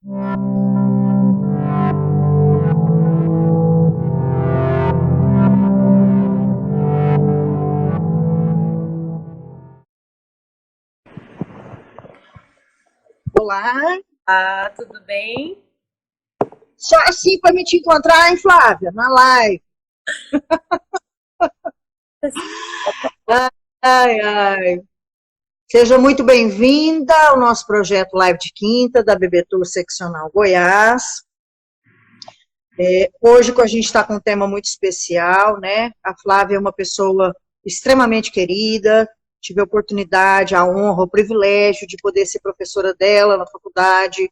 Olá, Tudo bem? só assim para me te encontrar, hein, Flávia, na live. Ai, ai. Seja muito bem-vinda ao nosso projeto Live de Quinta, da BB Tour Seccional Goiás. Hoje a gente está com um tema muito especial, né? A Flávia é uma pessoa extremamente querida, tive a oportunidade, a honra, o privilégio de poder ser professora dela na faculdade,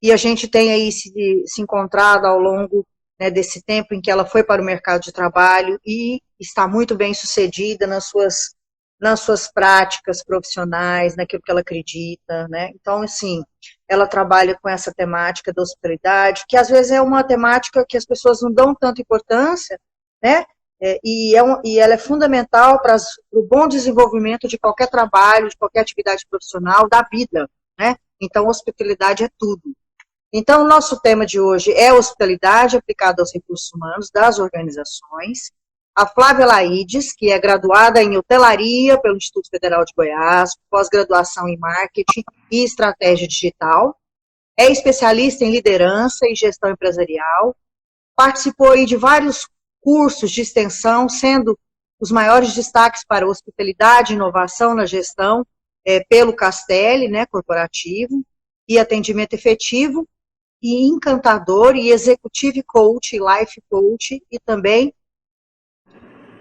e a gente tem aí se encontrado ao longo, né, desse tempo em que ela foi para o mercado de trabalho e está muito bem sucedida nas suas práticas profissionais, naquilo que ela acredita, né? Então, assim, ela trabalha com essa temática da hospitalidade, que às vezes é uma temática que as pessoas não dão tanta importância, né? E ela é fundamental para o bom desenvolvimento de qualquer trabalho, de qualquer atividade profissional, da vida, né? Então, hospitalidade é tudo. Então, o nosso tema de hoje é hospitalidade aplicada aos recursos humanos das organizações. A Flávia Laides, que é graduada em hotelaria pelo Instituto Federal de Goiás, pós-graduação em marketing e estratégia digital, é especialista em liderança e gestão empresarial, participou aí de vários cursos de extensão, sendo os maiores destaques para hospitalidade e inovação na gestão, pelo Castelli, né, corporativo, e atendimento efetivo, e encantador, e executive coach, life coach, e também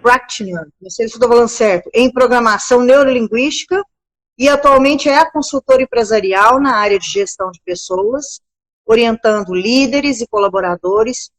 practitioner, não sei se estou falando certo, em programação neurolinguística, e atualmente é a consultora empresarial na área de gestão de pessoas, orientando líderes e colaboradores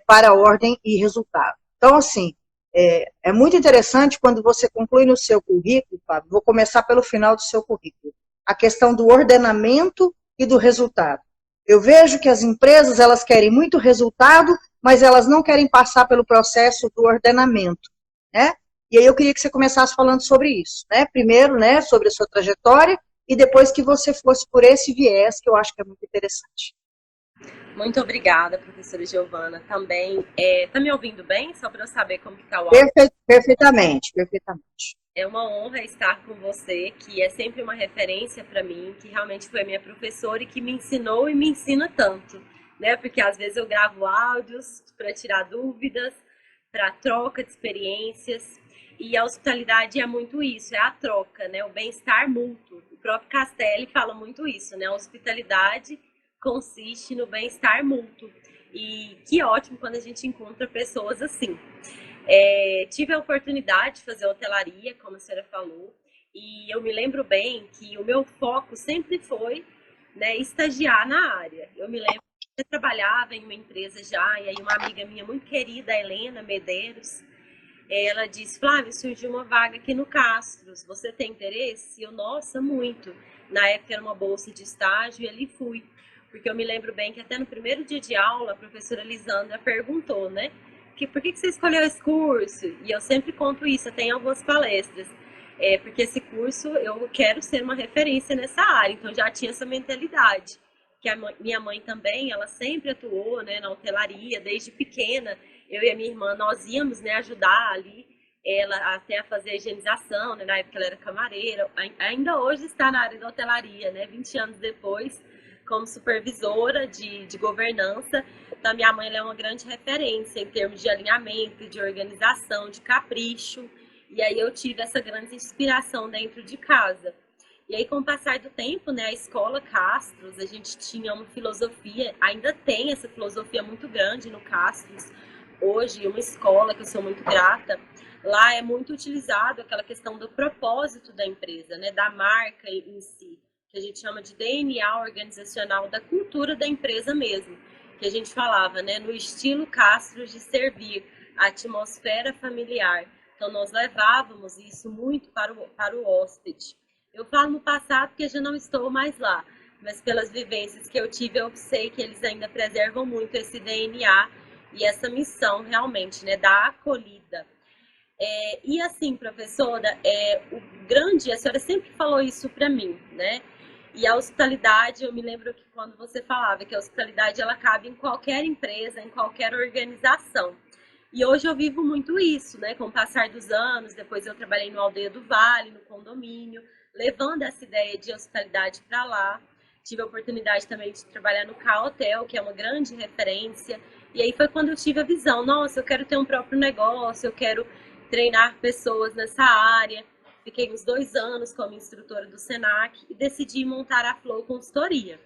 para ordem e resultado. Então, assim, é muito interessante quando você conclui no seu currículo, Fábio, vou começar pelo final do seu currículo, a questão do ordenamento e do resultado. Eu vejo que as empresas, elas querem muito resultado, mas elas não querem passar pelo processo do ordenamento, né? E aí eu queria que você começasse falando sobre isso, né? Primeiro, né, sobre a sua trajetória, e depois que você fosse por esse viés, que eu acho que é muito interessante. Muito obrigada, professora Giovana. Também, tá me ouvindo bem? Só para eu saber como que tá o áudio. Perfeitamente, perfeitamente. É uma honra estar com você, que é sempre uma referência para mim, que realmente foi minha professora e que me ensinou e me ensina tanto, né? Porque às vezes eu gravo áudios para tirar dúvidas, para troca de experiências, e a hospitalidade é muito isso, é a troca, né? O bem-estar mútuo. O próprio Castelli fala muito isso, né? A hospitalidade consiste no bem-estar mútuo. E que ótimo quando a gente encontra pessoas assim. Tive a oportunidade de fazer hotelaria, como a senhora falou, e eu me lembro bem que o meu foco sempre foi, né, estagiar na área. Eu me lembro que eu trabalhava em uma empresa já, e aí uma amiga minha muito querida, Helena Medeiros, ela disse: Flávia, surgiu uma vaga aqui no Castros, você tem interesse? Eu, nossa, muito. Na época era uma bolsa de estágio e ali fui. Porque eu me lembro bem que até no primeiro dia de aula, a professora Lisandra perguntou, né? Por que você escolheu esse curso? E eu sempre conto isso, eu tenho algumas palestras. Porque esse curso eu quero ser uma referência nessa área, então já tinha essa mentalidade. Que minha mãe também, ela sempre atuou, né, na hotelaria, desde pequena. Eu e a minha irmã, nós íamos, né, ajudar ali ela até a fazer a higienização, né, na época ela era camareira. Ainda hoje está na área da hotelaria, né, 20 anos depois, como supervisora de governança. Então, a minha mãe, ela é uma grande referência em termos de alinhamento, de organização, de capricho. E aí eu tive essa grande inspiração dentro de casa. E aí, com o passar do tempo, né, a escola Castros, a gente tinha uma filosofia, ainda tem essa filosofia muito grande no Castros. Hoje, uma escola que eu sou muito grata, lá é muito utilizado aquela questão do propósito da empresa, né, da marca em si, que a gente chama de DNA organizacional, da cultura da empresa mesmo, que a gente falava, né, no estilo Castros de servir, a atmosfera familiar. Então, nós levávamos isso muito para o hóspede. Eu falo no passado porque já não estou mais lá, mas pelas vivências que eu tive, eu sei que eles ainda preservam muito esse DNA e essa missão realmente, né, da acolhida. E assim, professora, a senhora sempre falou isso para mim, né? E a hospitalidade, eu me lembro que quando você falava que a hospitalidade ela cabe em qualquer empresa, em qualquer organização. E hoje eu vivo muito isso, né? Com o passar dos anos, depois eu trabalhei no Aldeia do Vale, no condomínio, levando essa ideia de hospitalidade para lá. Tive a oportunidade também de trabalhar no K Hotel, que é uma grande referência. E aí foi quando eu tive a visão, nossa, eu quero ter um próprio negócio, eu quero treinar pessoas nessa área. Fiquei uns 2 anos como instrutora do Senac e decidi montar a Flow Consultoria.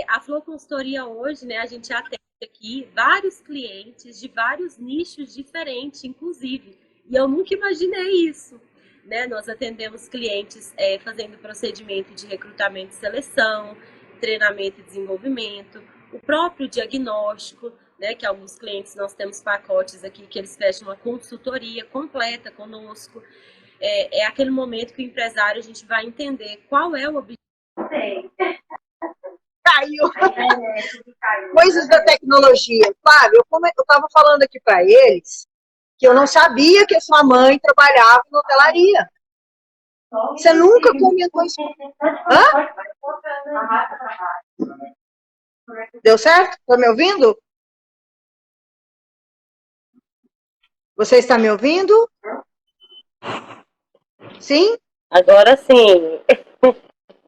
A Flow Consultoria hoje, né, a gente atende aqui vários clientes de vários nichos diferentes, inclusive. E eu nunca imaginei isso. Né? Nós atendemos clientes fazendo procedimento de recrutamento e seleção, treinamento e desenvolvimento, o próprio diagnóstico, né? Que alguns clientes nós temos pacotes aqui que eles fecham uma consultoria completa conosco. É aquele momento que o empresário a gente vai entender qual é o objetivo. Caiu. Coisas da tecnologia. Flávio, eu estava falando aqui para eles que eu não sabia que a sua mãe trabalhava na hotelaria. Você nunca comentou isso? Hã? Deu certo? Está me ouvindo? Você está me ouvindo? Sim? Agora sim.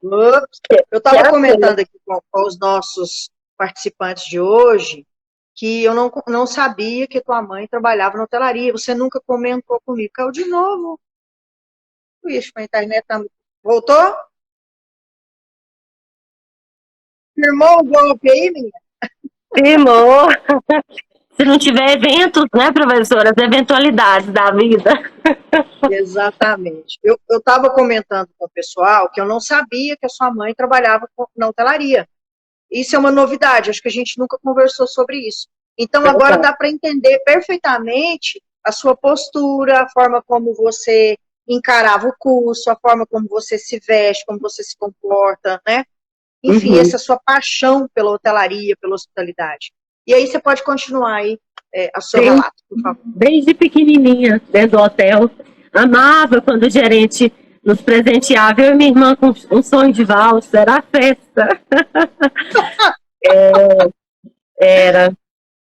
Eu estava comentando aqui com os nossos participantes de hoje que eu não sabia que tua mãe trabalhava na hotelaria. Você nunca comentou comigo. Caiu de novo. Ixi, a internet tá... Voltou? Firmou o golpe aí, menina? Firmou. Se não tiver eventos, né, professora? As eventualidades da vida. Exatamente. Eu estava comentando com o pessoal que eu não sabia que a sua mãe trabalhava na hotelaria. Isso é uma novidade, acho que a gente nunca conversou sobre isso. Então, agora dá para entender perfeitamente a sua postura, a forma como você encarava o curso, a forma como você se veste, como você se comporta, né? Enfim, essa sua paixão pela hotelaria, pela hospitalidade. E aí você pode continuar aí a seu relato, por favor. Desde pequenininha, dentro do hotel, amava quando o gerente nos presenteava, eu e minha irmã com um sonho de valsa, era a festa. Era.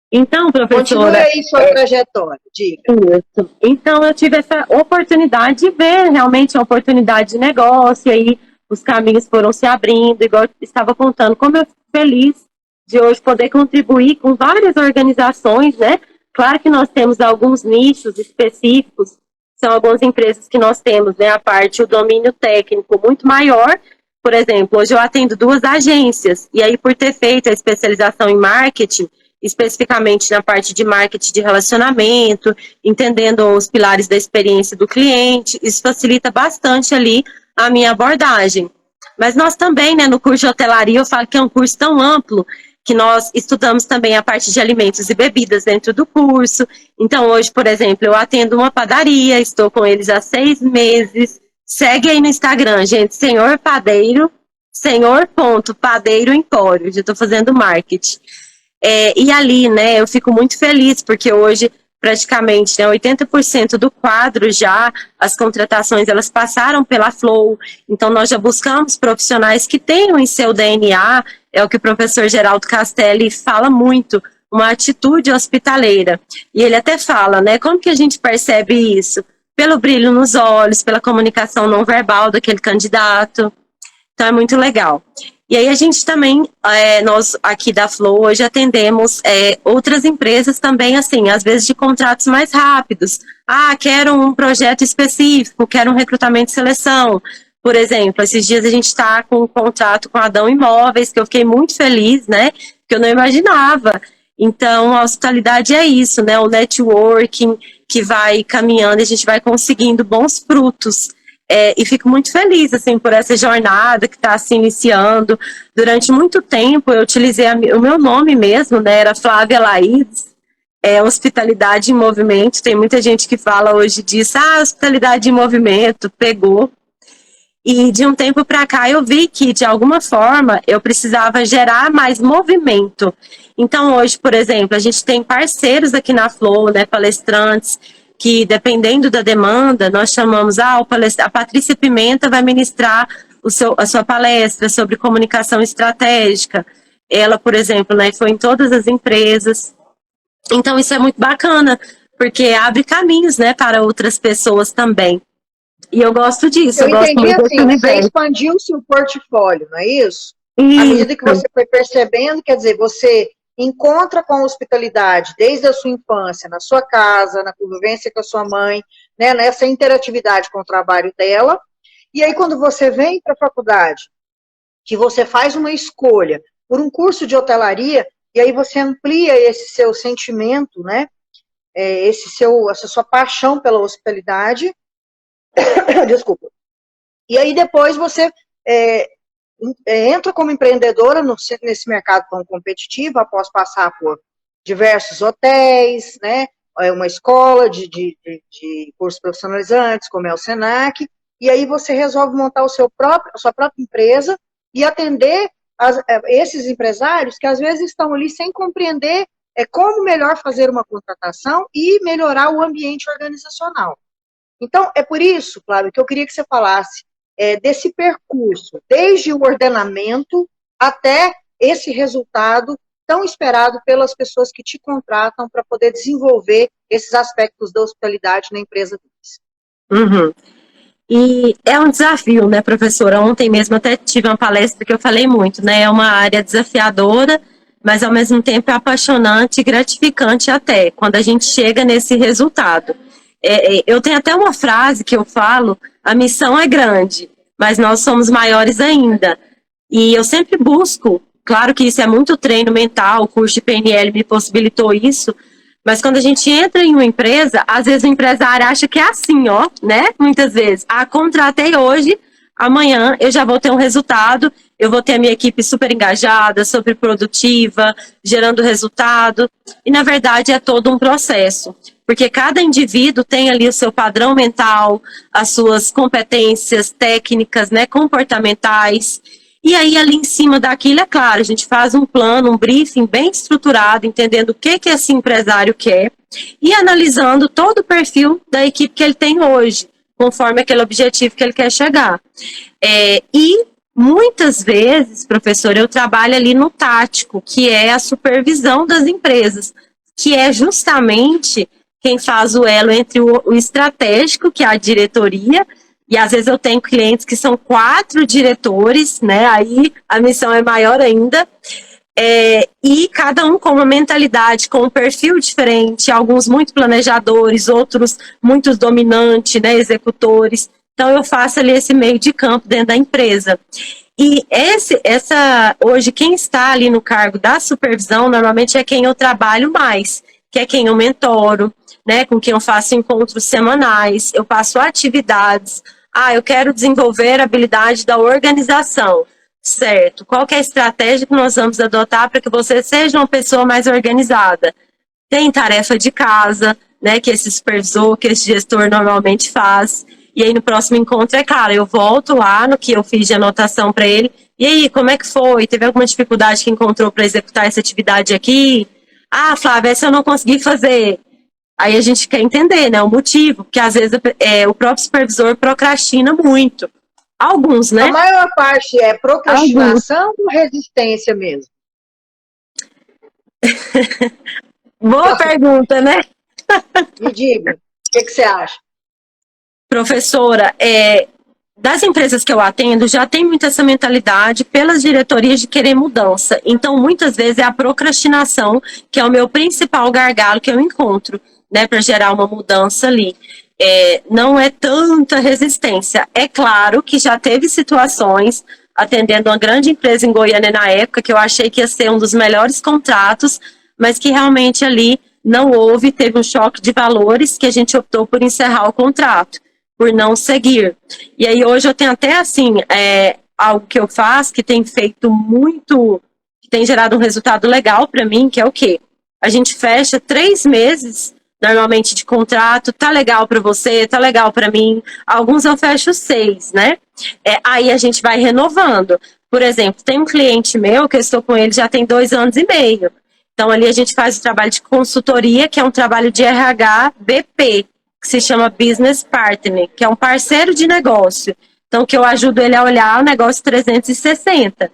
Então, professora... Continue aí sua trajetória, diga. Isso. Então, eu tive essa oportunidade de ver realmente a oportunidade de negócio, e aí os caminhos foram se abrindo, igual eu estava contando, como eu fico feliz de hoje poder contribuir com várias organizações, né? Claro que nós temos alguns nichos específicos, são algumas empresas que nós temos, né? A parte, o domínio técnico muito maior. Por exemplo, hoje eu atendo 2 agências, e aí por ter feito a especialização em marketing, especificamente na parte de marketing de relacionamento, entendendo os pilares da experiência do cliente, isso facilita bastante ali a minha abordagem. Mas nós também, né, no curso de hotelaria, eu falo que é um curso tão amplo, que nós estudamos também a parte de alimentos e bebidas dentro do curso. Então, hoje, por exemplo, eu atendo uma padaria, estou com eles há 6 meses. Segue aí no Instagram, gente, Senhor Padeiro, Senhor.Padeiro Empório, já estou fazendo marketing. E ali, né, eu fico muito feliz, porque hoje, praticamente, né, 80% do quadro já, as contratações, elas passaram pela Flow, então nós já buscamos profissionais que tenham em seu DNA, é o que o professor Geraldo Castelli fala muito, uma atitude hospitaleira. E ele até fala, né, como que a gente percebe isso? Pelo brilho nos olhos, pela comunicação não verbal daquele candidato. Então é muito legal. E aí a gente também, nós aqui da Flow, hoje atendemos outras empresas também, assim, às vezes de contratos mais rápidos. Ah, quero um projeto específico, quero um recrutamento e seleção. Por exemplo, esses dias a gente está com um contrato com a Adão Imóveis, que eu fiquei muito feliz, né, que eu não imaginava. Então, a hospitalidade é isso, né, o networking que vai caminhando e a gente vai conseguindo bons frutos. E fico muito feliz, assim, por essa jornada que está se iniciando. Durante muito tempo, eu utilizei o meu nome mesmo, né, era Flávia Laís, Hospitalidade em Movimento. Tem muita gente que fala hoje disso, Hospitalidade em Movimento, pegou. E de um tempo para cá eu vi que, de alguma forma, eu precisava gerar mais movimento. Então, hoje, por exemplo, a gente tem parceiros aqui na Flow, né, palestrantes, que dependendo da demanda, nós chamamos, a Patrícia Pimenta vai ministrar a sua palestra sobre comunicação estratégica. Ela, por exemplo, né, foi em todas as empresas. Então, isso é muito bacana, porque abre caminhos, né, para outras pessoas também. E eu gosto disso, Eu eu gosto entendi muito assim, desse você universo. expandiu o seu portfólio, não é isso? À medida que Isso. você foi percebendo, quer dizer, você encontra com a hospitalidade desde a sua infância, na sua casa, na convivência com a sua mãe, né, nessa interatividade com o trabalho dela, e aí quando você vem para a faculdade, que você faz uma escolha por um curso de hotelaria, e aí você amplia esse seu sentimento, né, essa sua paixão pela hospitalidade, desculpa, e aí depois você é, entra como empreendedora nesse mercado tão competitivo, após passar por diversos hotéis, né, uma escola de cursos profissionalizantes, como é o Senac, e aí você resolve montar a sua própria empresa e atender esses empresários que às vezes estão ali sem compreender como melhor fazer uma contratação e melhorar o ambiente organizacional. Então, é por isso, Flávio, que eu queria que você falasse desse percurso, desde o ordenamento até esse resultado tão esperado pelas pessoas que te contratam para poder desenvolver esses aspectos da hospitalidade na empresa deles. Uhum. E é um desafio, né, professora? Ontem mesmo até tive uma palestra que eu falei muito, né? É uma área desafiadora, mas ao mesmo tempo é apaixonante e gratificante até, quando a gente chega nesse resultado. Eu tenho até uma frase que eu falo: a missão é grande, mas nós somos maiores ainda. E eu sempre busco, claro que isso é muito treino mental, o curso de PNL me possibilitou isso, mas quando a gente entra em uma empresa, às vezes o empresário acha que é assim, ó, né? Muitas vezes. Ah, contratei hoje, amanhã eu já vou ter um resultado, eu vou ter a minha equipe super engajada, super produtiva, gerando resultado. E, na verdade, é todo um processo. Porque cada indivíduo tem ali o seu padrão mental, as suas competências técnicas, né, comportamentais. E aí, ali em cima daquilo, é claro, a gente faz um plano, um briefing bem estruturado, entendendo o que esse empresário quer e analisando todo o perfil da equipe que ele tem hoje, conforme aquele objetivo que ele quer chegar. E muitas vezes, professor, eu trabalho ali no tático, que é a supervisão das empresas, que é justamente quem faz o elo entre o estratégico, que é a diretoria, e às vezes eu tenho clientes que são 4 diretores, né? Aí a missão é maior ainda. E cada um com uma mentalidade, com um perfil diferente, alguns muito planejadores, outros muito dominantes, né, executores. Então eu faço ali esse meio de campo dentro da empresa. E hoje quem está ali no cargo da supervisão normalmente é quem eu trabalho mais, que é quem eu mentoro, né, com quem eu faço encontros semanais, eu passo atividades. Eu quero desenvolver a habilidade da organização. Certo. Qual que é a estratégia que nós vamos adotar para que você seja uma pessoa mais organizada? Tem tarefa de casa, né, que esse supervisor, que esse gestor normalmente faz. E aí no próximo encontro, claro, eu volto lá no que eu fiz de anotação para ele. E aí, como é que foi? Teve alguma dificuldade que encontrou para executar essa atividade aqui? Flávia, essa eu não consegui fazer. Aí a gente quer entender, né, o motivo, porque às vezes o próprio supervisor procrastina muito. Alguns, né? A maior parte é procrastinação ou resistência mesmo? Boa pergunta, né? Me diga, o que você acha? Professora, das empresas que eu atendo, já tem muito essa mentalidade pelas diretorias de querer mudança. Então, muitas vezes é a procrastinação que é o meu principal gargalo que eu encontro, né, para gerar uma mudança ali. Não é tanta resistência. É claro que já teve situações, atendendo uma grande empresa em Goiânia na época, que eu achei que ia ser um dos melhores contratos, mas que realmente ali não houve, teve um choque de valores que a gente optou por encerrar o contrato, por não seguir. E aí hoje eu tenho até assim, algo que eu faço que tem feito muito, que tem gerado um resultado legal para mim, que é o quê? A gente fecha 3 meses normalmente de contrato, tá legal para você, tá legal para mim. Alguns eu fecho 6, né? Aí a gente vai renovando. Por exemplo, tem um cliente meu que eu estou com ele já tem 2 anos e meio. Então ali a gente faz o trabalho de consultoria, que é um trabalho de RH BP, que se chama Business Partner, que é um parceiro de negócio. Então, que eu ajudo ele a olhar o negócio 360.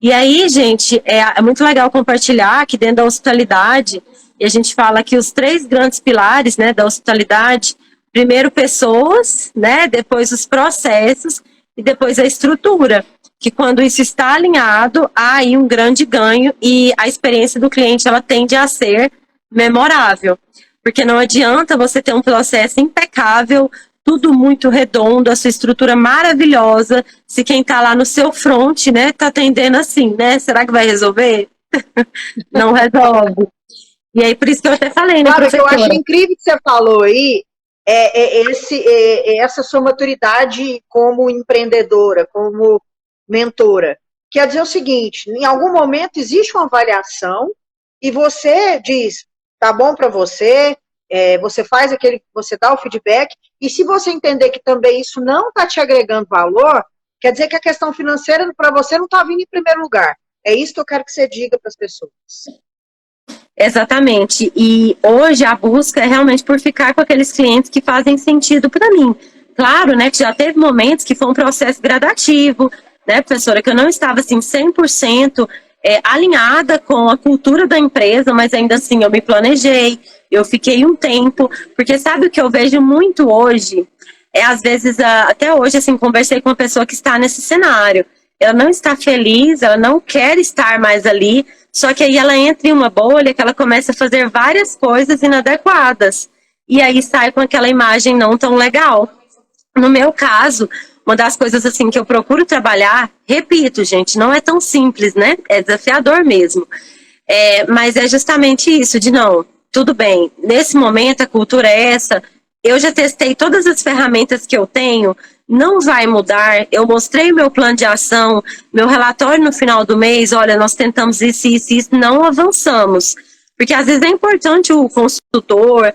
E aí, gente, é muito legal compartilhar que dentro da hospitalidade, e a gente fala que os 3 grandes pilares, né, da hospitalidade, primeiro pessoas, né, depois os processos e depois a estrutura, que quando isso está alinhado, há aí um grande ganho e a experiência do cliente, ela tende a ser memorável, porque não adianta você ter um processo impecável, tudo muito redondo, a sua estrutura maravilhosa, se quem está lá no seu front, né, tá atendendo assim, né, será que vai resolver? Não resolve. E aí, por isso que eu até falei, né, Flávia, que eu professora? acho incrível que você falou aí, essa sua maturidade como empreendedora, como mentora. Quer dizer o seguinte, em algum momento existe uma avaliação e você diz, tá bom para você, você faz você dá o feedback, e se você entender que também isso não está te agregando valor, quer dizer que a questão financeira para você não está vindo em primeiro lugar. É isso que eu quero que você diga para as pessoas. Exatamente. E hoje a busca é realmente por ficar com aqueles clientes que fazem sentido para mim. Claro, né, que já teve momentos que foi um processo gradativo, né, professora, que eu não estava assim 100% alinhada com a cultura da empresa, mas ainda assim eu me planejei, eu fiquei um tempo, porque sabe o que eu vejo muito hoje? Às vezes, até hoje, assim, conversei com uma pessoa que está nesse cenário. Ela não está feliz, ela não quer estar mais ali, só que aí ela entra em uma bolha que ela começa a fazer várias coisas inadequadas. E aí sai com aquela imagem não tão legal. No meu caso, uma das coisas assim que eu procuro trabalhar, repito, gente, não é tão simples, né? É desafiador mesmo. Mas é justamente isso, de não, tudo bem, nesse momento a cultura é essa, eu já testei todas as ferramentas que eu tenho, não vai mudar, eu mostrei o meu plano de ação, meu relatório no final do mês, olha, nós tentamos isso, não avançamos. Porque às vezes é importante o consultor,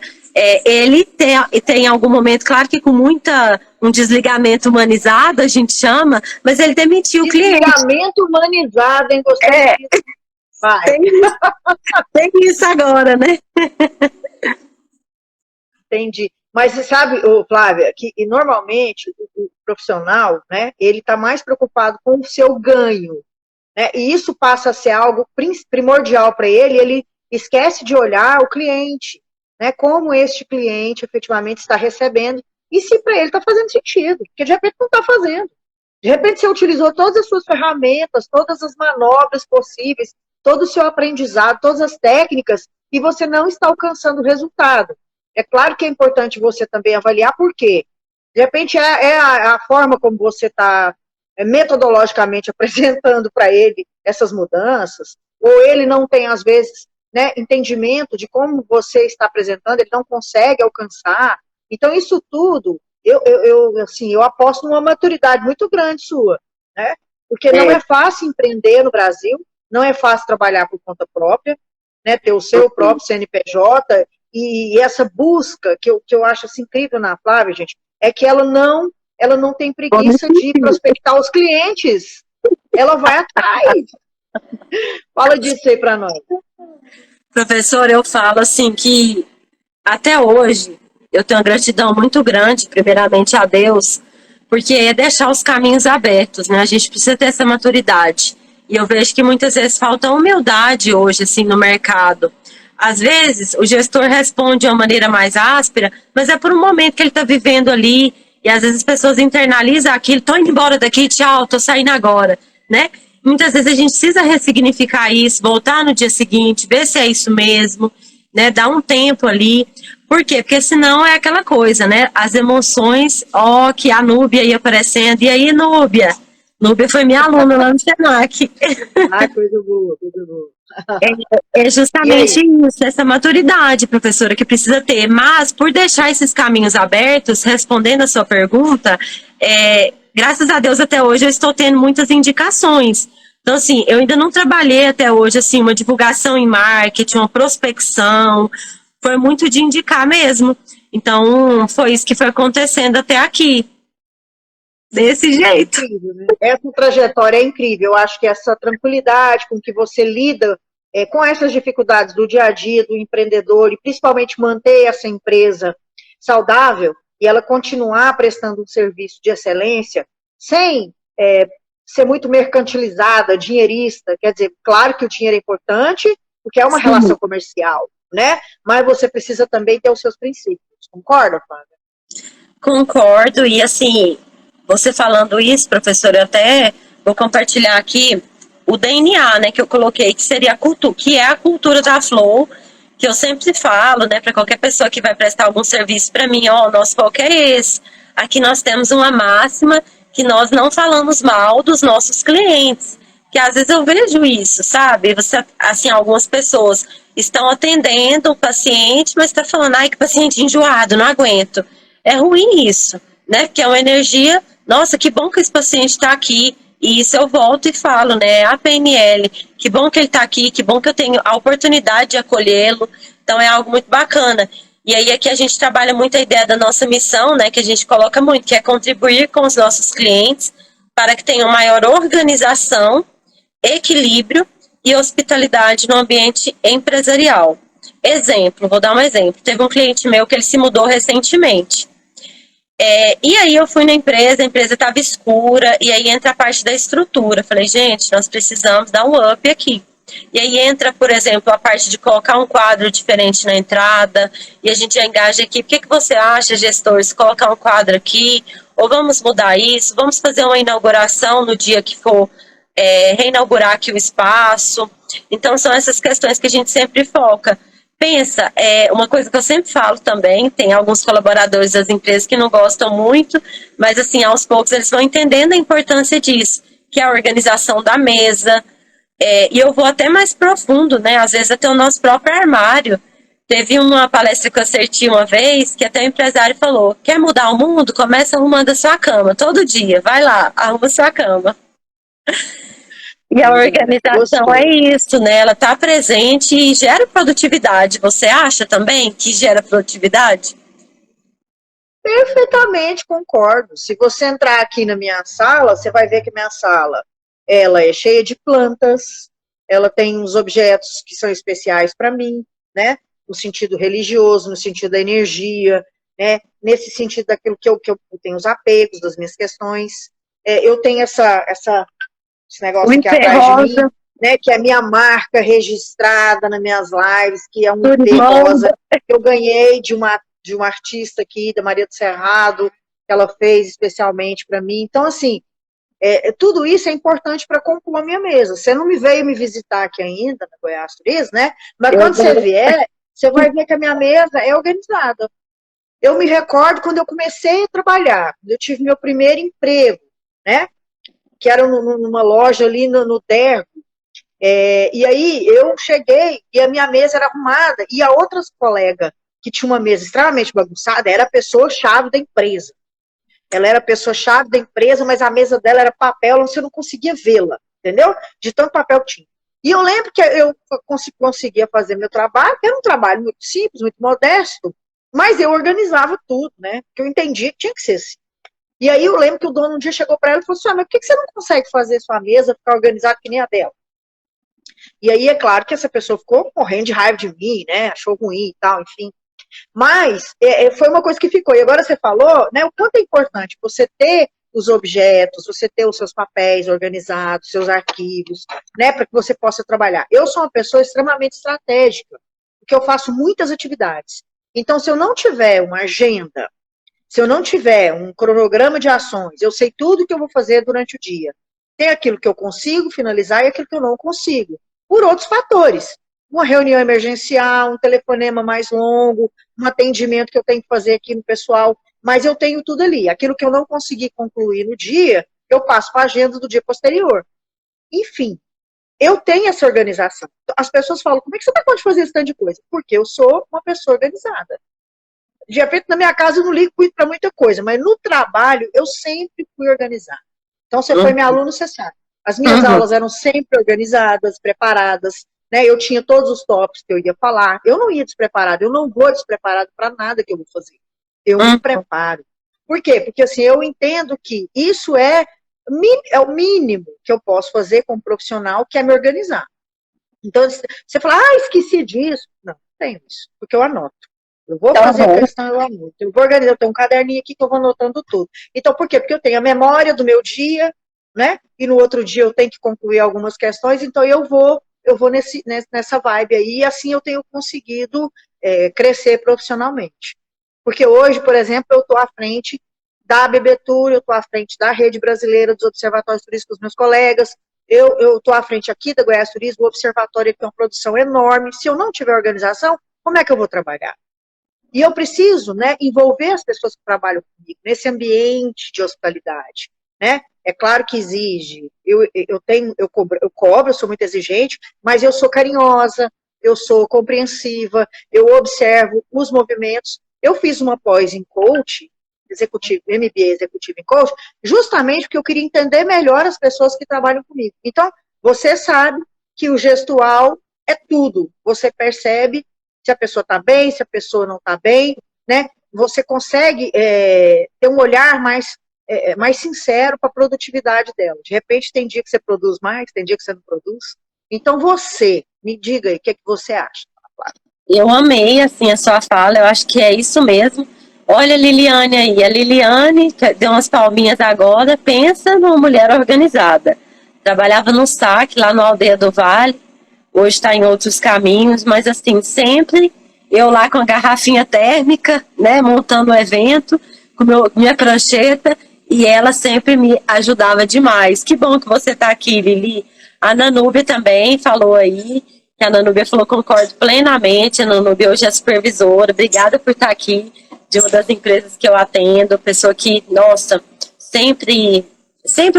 ele tem em algum momento, claro que com um desligamento humanizado, a gente chama, mas ele demitiu o cliente. Desligamento humanizado, hein? Gostei disso. Vai. Tem isso agora, né? Entendi. Mas você sabe, Flávia, que normalmente o profissional, né, ele está mais preocupado com o seu ganho, né, e isso passa a ser algo primordial para ele esquece de olhar o cliente, né, como este cliente efetivamente está recebendo, e se para ele está fazendo sentido, porque de repente não está fazendo. De repente você utilizou todas as suas ferramentas, todas as manobras possíveis, todo o seu aprendizado, todas as técnicas, e você não está alcançando o resultado. É claro que é importante você também avaliar por quê. De repente é a forma como você está metodologicamente apresentando para ele essas mudanças, ou ele não tem, às vezes, né, entendimento de como você está apresentando, ele não consegue alcançar. Então, isso tudo, eu aposto numa maturidade muito grande sua, né? Porque não é fácil empreender no Brasil, não é fácil trabalhar por conta própria, né, ter o seu próprio CNPJ, e essa busca que eu acho assim, incrível na Flávia, gente, é que ela não tem preguiça de prospectar os clientes. Ela vai atrás. Fala disso aí para nós. Professor, eu falo assim que até hoje eu tenho uma gratidão muito grande, primeiramente a Deus, porque é deixar os caminhos abertos, né? A gente precisa ter essa maturidade. E eu vejo que muitas vezes falta humildade hoje, assim, no mercado. Às vezes, o gestor responde de uma maneira mais áspera, mas é por um momento que ele está vivendo ali, e às vezes as pessoas internalizam aquilo, tô indo embora daqui, tchau, tô saindo agora, né? Muitas vezes a gente precisa ressignificar isso, voltar no dia seguinte, ver se é isso mesmo, né? Dar um tempo ali. Por quê? Porque senão é aquela coisa, né? As emoções, que a Núbia ia aparecendo, e aí, Núbia? Núbia foi minha aluna lá no Senac. Ah, coisa boa, coisa boa. É justamente isso, essa maturidade, professora, que precisa ter. Mas, por deixar esses caminhos abertos, respondendo a sua pergunta, graças a Deus, até hoje, eu estou tendo muitas indicações. Então, assim, eu ainda não trabalhei até hoje, assim, uma divulgação em marketing, uma prospecção, foi muito de indicar mesmo. Então, foi isso que foi acontecendo até aqui. Desse jeito. É incrível, né? Essa trajetória é incrível. Eu acho que essa tranquilidade com que você lida com essas dificuldades do dia a dia do empreendedor e principalmente manter essa empresa saudável e ela continuar prestando um serviço de excelência, sem ser muito mercantilizada, dinheirista. Quer dizer, claro que o dinheiro é importante, porque é uma Sim. relação comercial, né? Mas você precisa também ter os seus princípios. Concorda, Flávia? Concordo, e assim, você falando isso, professor, eu até vou compartilhar aqui o DNA, né, que eu coloquei, que seria a cultura, que é a cultura da Flow, que eu sempre falo, né, para qualquer pessoa que vai prestar algum serviço para mim, ó, o nosso foco é esse. Aqui nós temos uma máxima que nós não falamos mal dos nossos clientes, que às vezes eu vejo isso, sabe? Você, assim, algumas pessoas estão atendendo o paciente, mas está falando, ai, que paciente enjoado, não aguento. É ruim isso, né? Porque é uma energia, nossa, que bom que esse paciente está aqui. E isso eu volto e falo, né? A PNL, que bom que ele está aqui, que bom que eu tenho a oportunidade de acolhê-lo. Então é algo muito bacana. E aí aqui a gente trabalha muito a ideia da nossa missão, né? Que a gente coloca muito, que é contribuir com os nossos clientes para que tenham maior organização, equilíbrio e hospitalidade no ambiente empresarial. Exemplo, vou dar um exemplo. Teve um cliente meu que ele se mudou recentemente. E aí eu fui na empresa, a empresa estava escura, e aí entra a parte da estrutura. Falei, gente, nós precisamos dar um up aqui. E aí entra, por exemplo, a parte de colocar um quadro diferente na entrada, e a gente já engaja aqui. O que você acha, gestor, se colocar um quadro aqui? Ou vamos mudar isso? Vamos fazer uma inauguração no dia que for reinaugurar aqui o espaço. Então, são essas questões que a gente sempre foca. Pensa, uma coisa que eu sempre falo também, tem alguns colaboradores das empresas que não gostam muito, mas assim, aos poucos eles vão entendendo a importância disso, que é a organização da mesa, e eu vou até mais profundo, né, às vezes até o nosso próprio armário. Teve uma palestra que eu acertei uma vez, que até o empresário falou, quer mudar o mundo? Começa arrumando a sua cama, todo dia, vai lá, arruma a sua cama. E a organização é Gostei. isso, né? Ela está presente e gera produtividade. Você acha também que gera produtividade? Perfeitamente concordo. Se você entrar aqui na minha sala, você vai ver que minha sala ela é cheia de plantas, ela tem uns objetos que são especiais para mim, né? No sentido religioso, no sentido da energia, né? Nesse sentido daquilo que eu tenho os apegos, das minhas questões. Eu tenho esse O negócio aqui IP atrás de mim, rosa, né? Que é a minha marca registrada nas minhas lives, que é um tudo IP irmão. rosa, que eu ganhei de uma artista aqui, da Maria do Cerrado, que ela fez especialmente para mim. Então, assim, tudo isso é importante para compor a minha mesa. Você não me veio me visitar aqui ainda, na Goiás Turismo, né? Mas Eu quando você vou. vier, você vai ver que a minha mesa é organizada. Eu me recordo quando eu comecei a trabalhar, quando eu tive meu primeiro emprego, né? Que era numa loja ali no Dergo. E aí eu cheguei e a minha mesa era arrumada e a outra colega que tinha uma mesa extremamente bagunçada era a pessoa-chave da empresa. Ela era a pessoa-chave da empresa, mas a mesa dela era papel, você não conseguia vê-la, entendeu? De tanto papel que tinha. E eu lembro que eu conseguia fazer meu trabalho, que era um trabalho muito simples, muito modesto, mas eu organizava tudo, né? Porque eu entendia que tinha que ser assim. E aí eu lembro que o dono um dia chegou para ela e falou assim: mas por que você não consegue fazer sua mesa ficar organizada que nem a dela? E aí é claro que essa pessoa ficou morrendo de raiva de mim, né? Achou ruim e tal, enfim. Mas foi uma coisa que ficou. E agora você falou, né? O quanto é importante você ter os objetos, você ter os seus papéis organizados, seus arquivos, né? Para que você possa trabalhar. Eu sou uma pessoa extremamente estratégica, porque eu faço muitas atividades. Então, se eu não tiver uma agenda, se eu não tiver um cronograma de ações, eu sei tudo que eu vou fazer durante o dia. Tem aquilo que eu consigo finalizar e aquilo que eu não consigo, por outros fatores. Uma reunião emergencial, um telefonema mais longo, um atendimento que eu tenho que fazer aqui no pessoal, mas eu tenho tudo ali. Aquilo que eu não consegui concluir no dia, eu passo para a agenda do dia posterior. Enfim, eu tenho essa organização. As pessoas falam, como é que você pode fazer esse tanto de coisa? Porque eu sou uma pessoa organizada. De repente, na minha casa, eu não ligo muito para muita coisa, mas no trabalho, eu sempre fui organizada. Então, você foi minha aluna, você sabe. As minhas Uhum. aulas eram sempre organizadas, preparadas, né? Eu tinha todos os tópicos que eu ia falar. Eu não ia despreparada, eu não vou despreparada para nada que eu vou fazer. Eu me Uhum. preparo. Por quê? Porque assim, eu entendo que isso é o mínimo que eu posso fazer como profissional, que é me organizar. Então, você fala, esqueci disso. Não, não tenho isso, porque eu anoto. Eu vou fazer a questão, eu anoto. Eu vou organizar, eu tenho um caderninho aqui que eu vou anotando tudo. Então, por quê? Porque eu tenho a memória do meu dia, né? E no outro dia eu tenho que concluir algumas questões, então eu vou nessa vibe aí, e assim eu tenho conseguido crescer profissionalmente. Porque hoje, por exemplo, eu estou à frente da Bebetur, eu estou à frente da Rede Brasileira dos Observatórios Turísticos, meus colegas, eu estou à frente aqui da Goiás Turismo, o observatório que tem uma produção enorme. Se eu não tiver organização, como é que eu vou trabalhar? E eu preciso, né, envolver as pessoas que trabalham comigo nesse ambiente de hospitalidade, né? É claro que exige, eu cobro, eu sou muito exigente, mas eu sou carinhosa, eu sou compreensiva, eu observo os movimentos. Eu fiz uma pós em coach, executivo, MBA executivo em coach, justamente porque eu queria entender melhor as pessoas que trabalham comigo. Então, você sabe que o gestual é tudo. Você percebe se a pessoa está bem, se a pessoa não está bem, né? Você consegue ter um olhar mais sincero para a produtividade dela. De repente, tem dia que você produz mais, tem dia que você não produz. Então, você, me diga aí, o que é que você acha? Eu amei, assim, a sua fala, eu acho que é isso mesmo. Olha a Liliane aí, a Liliane, que deu umas palminhas agora, pensa numa mulher organizada. Trabalhava no SAC, lá no Aldeia do Vale, hoje está em outros caminhos, mas assim, sempre eu lá com a garrafinha térmica, né, montando o evento, com minha prancheta, e ela sempre me ajudava demais. Que bom que você está aqui, Lili. A Nanúbia também falou aí, que a Nanúbia falou, concordo plenamente, a Nanúbia hoje é supervisora, obrigada por estar aqui, de uma das empresas que eu atendo, pessoa que, nossa, sempre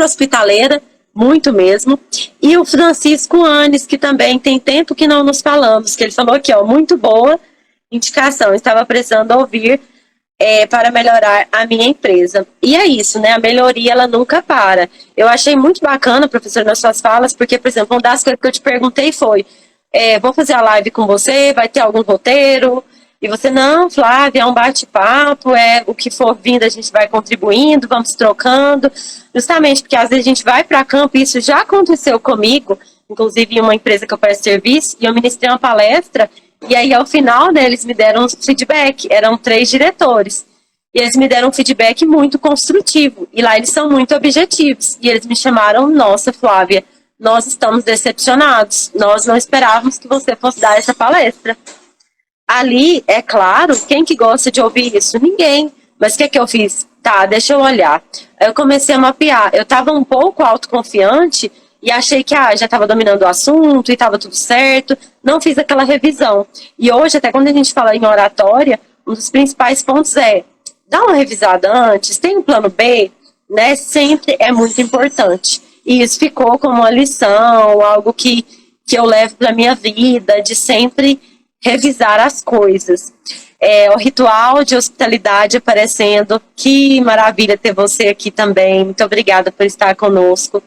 hospitaleira, muito mesmo. E o Francisco Anes, que também tem tempo que não nos falamos, que ele falou aqui, ó, muito boa indicação, estava precisando ouvir para melhorar a minha empresa. E é isso, né? A melhoria, ela nunca para. Eu achei muito bacana, professor, nas suas falas, porque, por exemplo, uma das coisas que eu te perguntei foi, vou fazer a live com você, vai ter algum roteiro? E você, não, Flávia, é um bate-papo, o que for vindo a gente vai contribuindo, vamos trocando, justamente porque às vezes a gente vai para campo, e isso já aconteceu comigo, inclusive em uma empresa que eu presto serviço, e eu ministrei uma palestra, e aí ao final, né, eles me deram um feedback, eram 3 diretores, e eles me deram um feedback muito construtivo, e lá eles são muito objetivos, e eles me chamaram, nossa, Flávia, nós estamos decepcionados, nós não esperávamos que você fosse dar essa palestra. Ali, é claro, quem que gosta de ouvir isso? Ninguém. Mas o que eu fiz? Tá, deixa eu olhar. Aí eu comecei a mapear. Eu estava um pouco autoconfiante e achei que já estava dominando o assunto e estava tudo certo. Não fiz aquela revisão. E hoje, até quando a gente fala em oratória, um dos principais pontos dá uma revisada antes, tem um plano B, né? Sempre é muito importante. E isso ficou como uma lição, algo que eu levo para minha vida, de sempre revisar as coisas. O ritual de hospitalidade aparecendo. Que maravilha ter você aqui também. Muito obrigada por estar conosco.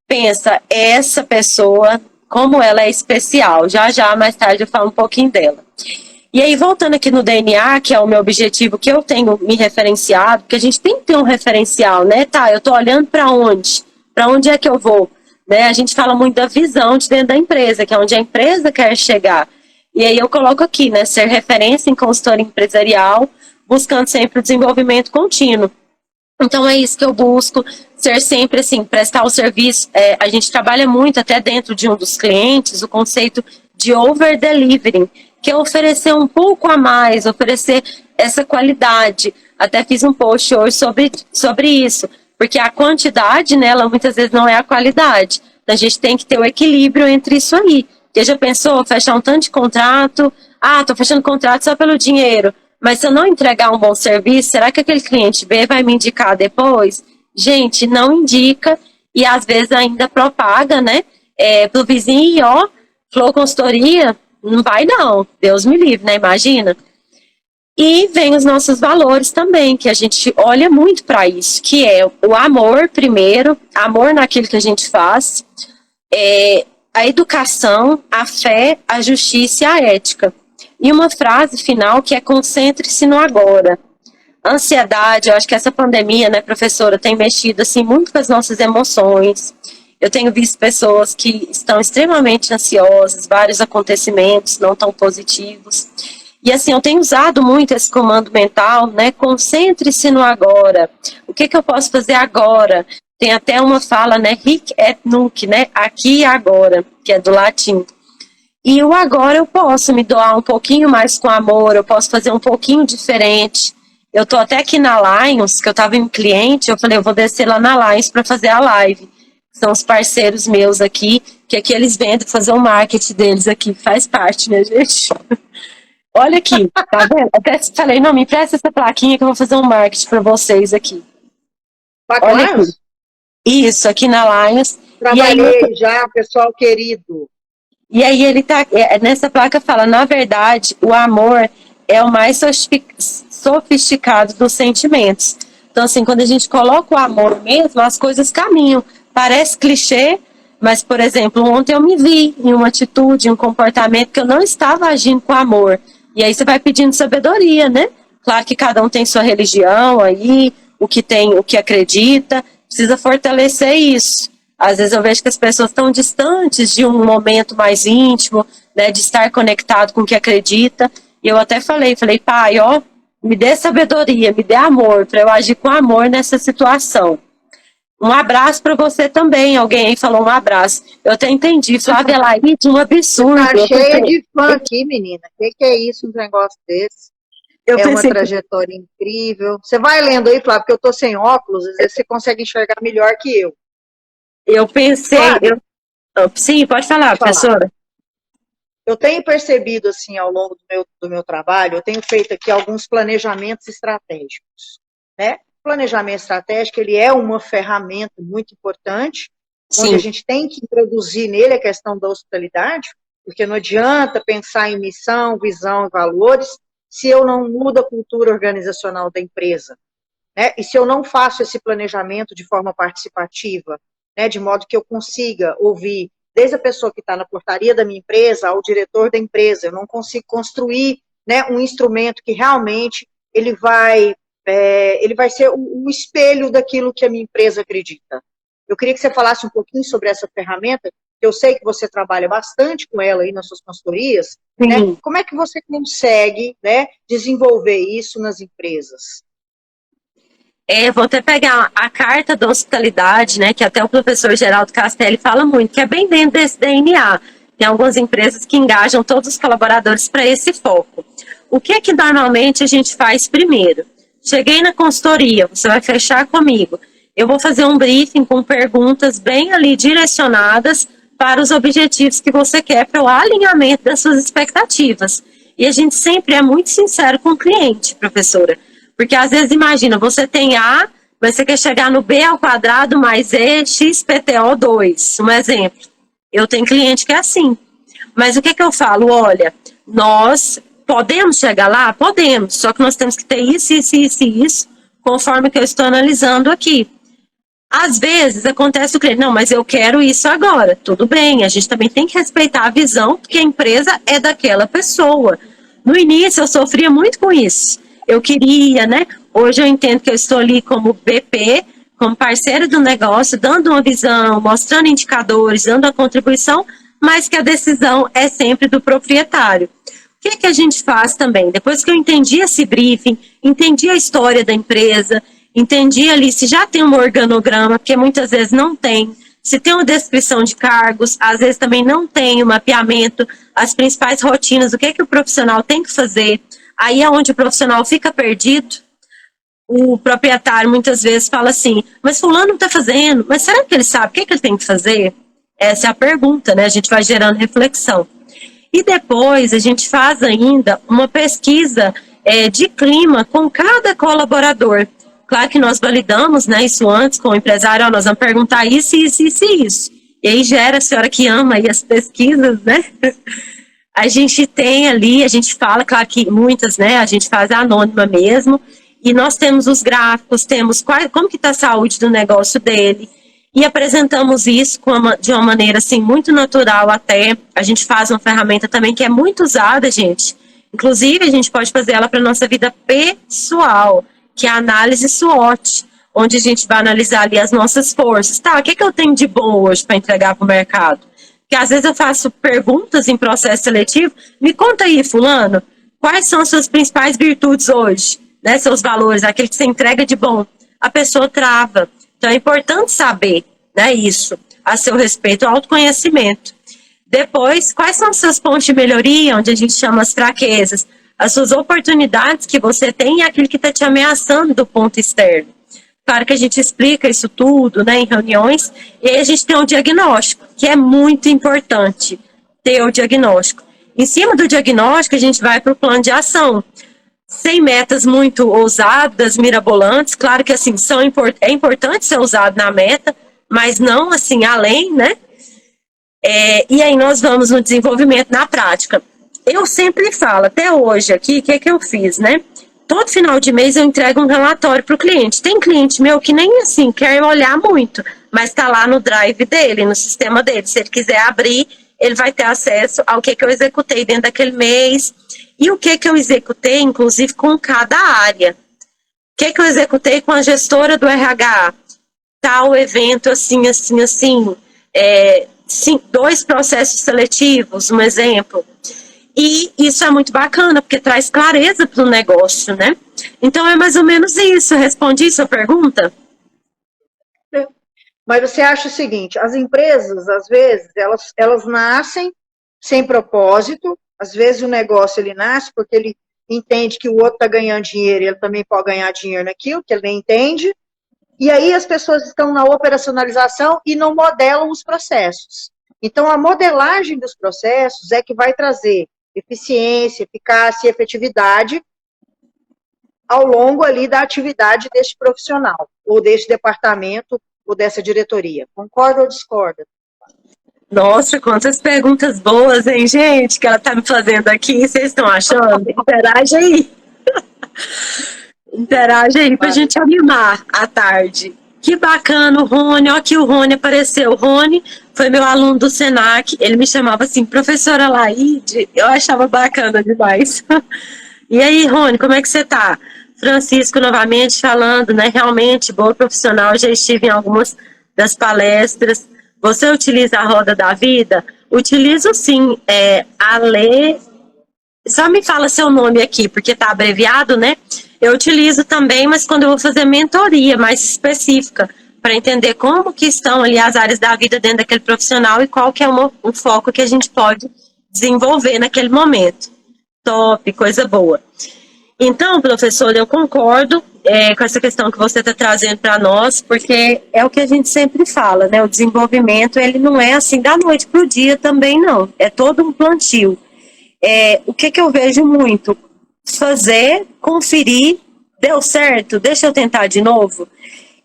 Pensa, essa pessoa, como ela é especial. Já, mais tarde eu falo um pouquinho dela. E aí, voltando aqui no DNA, que é o meu objetivo, que eu tenho me referenciado, porque a gente tem que ter um referencial, né? Tá, eu tô olhando para onde? Para onde é que eu vou? Né? A gente fala muito da visão de dentro da empresa, que é onde a empresa quer chegar. E aí eu coloco aqui, né, ser referência em consultoria empresarial, buscando sempre o desenvolvimento contínuo. Então é isso que eu busco, ser sempre assim, prestar o serviço. A gente trabalha muito até dentro de um dos clientes, o conceito de over-delivering, que é oferecer um pouco a mais, oferecer essa qualidade. Até fiz um post hoje sobre isso, porque a quantidade, né, ela muitas vezes não é a qualidade. Então a gente tem que ter o equilíbrio entre isso aí. Porque já pensou, fechar um tanto de contrato, tô fechando contrato só pelo dinheiro, mas se eu não entregar um bom serviço, será que aquele cliente B vai me indicar depois? Gente, não indica, e às vezes ainda propaga, né, pro vizinho, Flow Consultoria, não vai não, Deus me livre, né, imagina. E vem os nossos valores também, que a gente olha muito para isso, que é o amor primeiro, amor naquilo que a gente faz, a educação, a fé, a justiça e a ética. E uma frase final que é concentre-se no agora. Ansiedade, eu acho que essa pandemia, né, professora, tem mexido assim, muito com as nossas emoções. Eu tenho visto pessoas que estão extremamente ansiosas, vários acontecimentos não tão positivos. E assim, eu tenho usado muito esse comando mental, né? Concentre-se no agora. O que eu posso fazer agora? Tem até uma fala, né? Hic et nunc, né? Aqui e agora, que é do latim. E o agora eu posso me doar um pouquinho mais com amor, eu posso fazer um pouquinho diferente. Eu tô até aqui na Lions, que eu tava em cliente, eu falei, eu vou descer lá na Lions para fazer a live. São os parceiros meus aqui, que aqui eles vendem, fazer o marketing deles aqui, faz parte, né, gente? Olha aqui, tá vendo? Até falei, não, me empresta essa plaquinha que eu vou fazer um marketing para vocês aqui. Olha aqui. Isso, aqui na Lions. Trabalhei já, pessoal querido. E aí ele tá, nessa placa fala, na verdade, o amor é o mais sofisticado dos sentimentos. Então, assim, quando a gente coloca o amor mesmo, as coisas caminham. Parece clichê, mas, por exemplo, ontem eu me vi em uma atitude, em um comportamento que eu não estava agindo com amor. E aí você vai pedindo sabedoria, né? Claro que cada um tem sua religião aí, o que acredita, precisa fortalecer isso. Às vezes eu vejo que as pessoas estão distantes de um momento mais íntimo, né, de estar conectado com o que acredita. E eu até falei, pai, ó, me dê sabedoria, me dê amor, para eu agir com amor nessa situação. Um abraço para você também. Alguém aí falou um abraço. Eu até entendi. Flávia Laí, de um absurdo. Tá cheia de fã aqui, menina. O que é isso, um negócio desse? É uma trajetória incrível. Você vai lendo aí, Flávia, porque eu tô sem óculos, às vezes você consegue enxergar melhor que eu. Eu pensei... Sim, pode falar, professora. Eu tenho percebido, assim, ao longo do meu trabalho, eu tenho feito aqui alguns planejamentos estratégicos, né? O planejamento estratégico, ele é uma ferramenta muito importante, Sim. onde a gente tem que introduzir nele a questão da hospitalidade, porque não adianta pensar em missão, visão e valores se eu não mudo a cultura organizacional da empresa, né? E se eu não faço esse planejamento de forma participativa, né? De modo que eu consiga ouvir desde a pessoa que está na portaria da minha empresa ao diretor da empresa, eu não consigo construir, né, um instrumento que realmente ele vai ser o espelho daquilo que a minha empresa acredita. Eu queria que você falasse um pouquinho sobre essa ferramenta, que eu sei que você trabalha bastante com ela aí nas suas consultorias, né? Como é que você consegue, né, desenvolver isso nas empresas? Vou até pegar a carta da hospitalidade, né, que até o professor Geraldo Castelli fala muito, que é bem dentro desse DNA. Tem algumas empresas que engajam todos os colaboradores para esse foco. O que é que normalmente a gente faz primeiro? Cheguei na consultoria, você vai fechar comigo. Eu vou fazer um briefing com perguntas bem ali direcionadas para os objetivos que você quer, para o alinhamento das suas expectativas. E a gente sempre é muito sincero com o cliente, professora. Porque às vezes, imagina, você tem A, mas você quer chegar no B ao quadrado mais E, XPTO2. Um exemplo. Eu tenho cliente que é assim. Mas o que eu falo? Olha, nós podemos chegar lá? Podemos. Só que nós temos que ter isso, conforme que eu estou analisando aqui. Às vezes acontece o cliente, não, mas eu quero isso agora. Tudo bem, a gente também tem que respeitar a visão, porque a empresa é daquela pessoa. No início eu sofria muito com isso. Eu queria, né? Hoje eu entendo que eu estou ali como BP, como parceiro do negócio, dando uma visão, mostrando indicadores, dando a contribuição, mas que a decisão é sempre do proprietário. O que a gente faz também? Depois que eu entendi esse briefing, entendi a história da empresa, entendi ali se já tem um organograma, porque muitas vezes não tem, se tem uma descrição de cargos, às vezes também não tem o mapeamento, as principais rotinas, o que o profissional tem que fazer. Aí é onde o profissional fica perdido. O proprietário muitas vezes fala assim, mas fulano está fazendo, mas será que ele sabe o que ele tem que fazer? Essa é a pergunta, né? A gente vai gerando reflexão. E depois a gente faz ainda uma pesquisa de clima com cada colaborador. Claro que nós validamos, né, isso antes com o empresário, ó, nós vamos perguntar isso. E aí gera, a senhora que ama aí as pesquisas, né? A gente tem ali, a gente fala, claro que muitas, né, a gente faz anônima mesmo, e nós temos os gráficos, temos como que está a saúde do negócio dele, e apresentamos isso de uma maneira, assim, muito natural até. A gente faz uma ferramenta também que é muito usada, gente. Inclusive, a gente pode fazer ela para a nossa vida pessoal, que é a análise SWOT, onde a gente vai analisar ali as nossas forças. Tá, o que eu tenho de bom hoje para entregar para o mercado? Porque às vezes eu faço perguntas em processo seletivo, me conta aí, fulano, Quais são as suas principais virtudes hoje? Né, seus valores, aquele que você entrega de bom. A pessoa trava. Então é importante saber, né, isso a seu respeito, o autoconhecimento. Depois, quais são os seus pontos de melhoria, onde a gente chama as fraquezas, as suas oportunidades que você tem e aquilo que está te ameaçando do ponto externo. Claro que a gente explica isso tudo, né, em reuniões, e aí a gente tem um diagnóstico, que é muito importante ter o diagnóstico. Em cima do diagnóstico, a gente vai para o plano de ação, sem metas muito ousadas, mirabolantes. Claro que assim, é importante ser ousado na meta, mas não assim além, né? E aí nós vamos no desenvolvimento na prática. Eu sempre falo, até hoje aqui, o que é que eu fiz, né? Todo final de mês eu entrego um relatório para o cliente. Tem cliente meu que nem assim quer olhar muito, mas está lá no drive dele, no sistema dele. Se ele quiser abrir, ele vai ter acesso ao que eu executei dentro daquele mês e o que eu executei, inclusive, com cada área. O que eu executei com a gestora do RH? Tal evento, assim, assim, assim. 2 processos seletivos, um exemplo. E isso é muito bacana, porque traz clareza para o negócio, né? Então é mais ou menos isso. Respondi sua pergunta? Mas você acha o seguinte, as empresas, às vezes, elas nascem sem propósito, às vezes o negócio ele nasce porque ele entende que o outro está ganhando dinheiro e ele também pode ganhar dinheiro naquilo, que ele nem entende, e aí as pessoas estão na operacionalização e não modelam os processos. Então, a modelagem dos processos é que vai trazer eficiência, eficácia e efetividade ao longo ali da atividade deste profissional, ou deste departamento, ou dessa diretoria. Concorda ou discorda? Nossa, quantas perguntas boas, hein, gente, que ela tá me fazendo aqui. Vocês estão achando? Interage aí. Interage aí pra gente animar à tarde. Que bacana o Rony, ó que o Rony apareceu. O Rony foi meu aluno do Senac, ele me chamava assim, professora Laide, eu achava bacana demais. E aí, Rony, como é que você tá? Francisco novamente falando, né, realmente, boa profissional, já estive em algumas das palestras. Você utiliza a roda da vida? Utilizo sim, a Lê, só me fala seu nome aqui, porque tá abreviado, né? Eu utilizo também, mas quando eu vou fazer mentoria mais específica, para entender como que estão ali as áreas da vida dentro daquele profissional e qual que é o foco que a gente pode desenvolver naquele momento. Top, coisa boa. Então, professor, eu concordo com essa questão que você está trazendo para nós, porque é o que a gente sempre fala, né? O desenvolvimento, ele não é assim da noite para o dia também, não. É todo um plantio. O que eu vejo muito? Fazer, conferir, deu certo, deixa eu tentar de novo.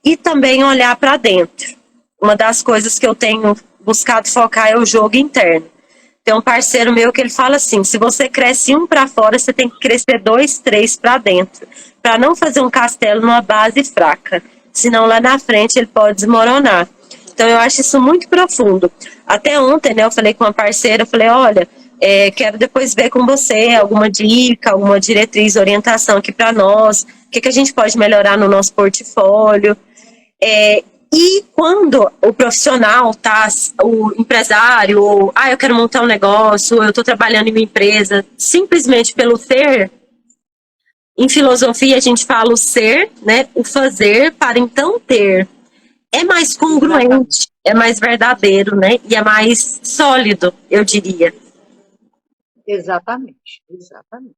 E também olhar para dentro. Uma das coisas que eu tenho buscado focar é o jogo interno. Tem um parceiro meu que ele fala assim, se você cresce 1 para fora, você tem que crescer 2, 3 para dentro. Para não fazer um castelo numa base fraca. Senão lá na frente ele pode desmoronar. Então eu acho isso muito profundo. Até ontem, né, eu falei com uma parceira, eu falei, olha, quero depois ver com você alguma dica, alguma diretriz, orientação aqui para nós, o que a gente pode melhorar no nosso portfólio. E quando o profissional, o empresário, eu quero montar um negócio, eu estou trabalhando em uma empresa, simplesmente pelo ser, em filosofia a gente fala o ser, né, o fazer para então ter. É mais congruente, é mais verdadeiro, né, e é mais sólido, eu diria. Exatamente, exatamente.